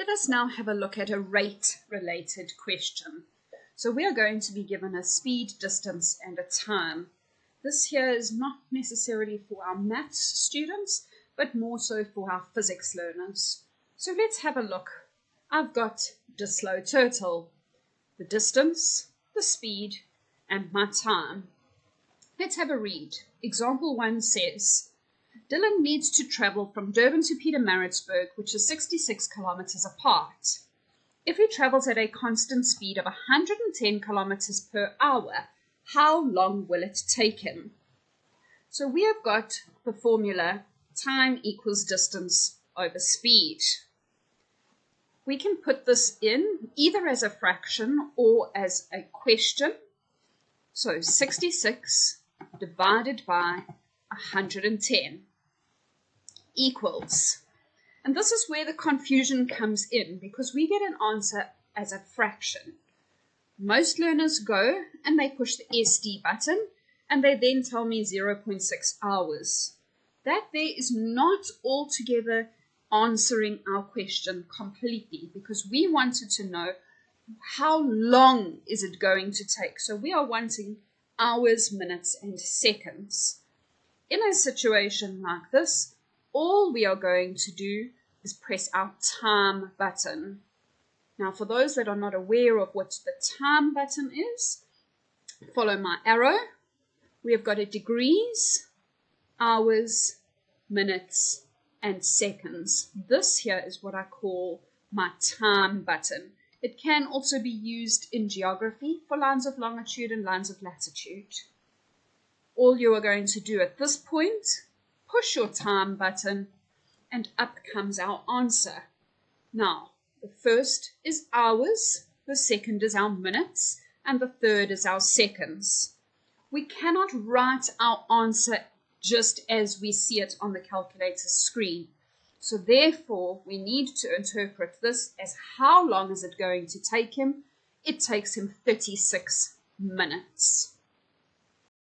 let us now have a look at a rate-related question. So we are going to be given a speed, distance, and a time. This here is not necessarily for our maths students, but more so for our physics learners. So let's have a look. I've got the slow turtle, the distance, the speed, and my time. Let's have a read. Example 1 says, Dylan needs to travel from Durban to Pietermaritzburg, which is 66 kilometers apart. If he travels at a constant speed of 110 kilometers per hour, how long will it take him? So we have got the formula time equals distance over speed. We can put this in either as a fraction or as a question. So 66 divided by 110 equals. And this is where the confusion comes in, because we get an answer as a fraction. Most learners go and they push the SD button and they then tell me 0.6 hours. That there is not altogether answering our question completely, because we wanted to know how long is it going to take. So we are wanting hours, minutes, and seconds. In a situation like this, all we are going to do is press our time button. Now, for those that are not aware of what the time button is, follow my arrow. We have got a degrees, hours, minutes, and seconds. This here is what I call my time button. It can also be used in geography for lines of longitude and lines of latitude. All you are going to do at this point, push your time button, and up comes our answer. Now, the first is hours, the second is our minutes, and the third is our seconds. We cannot write our answer just as we see it on the calculator screen. So therefore, we need to interpret this as how long is it going to take him? It takes him 36 minutes.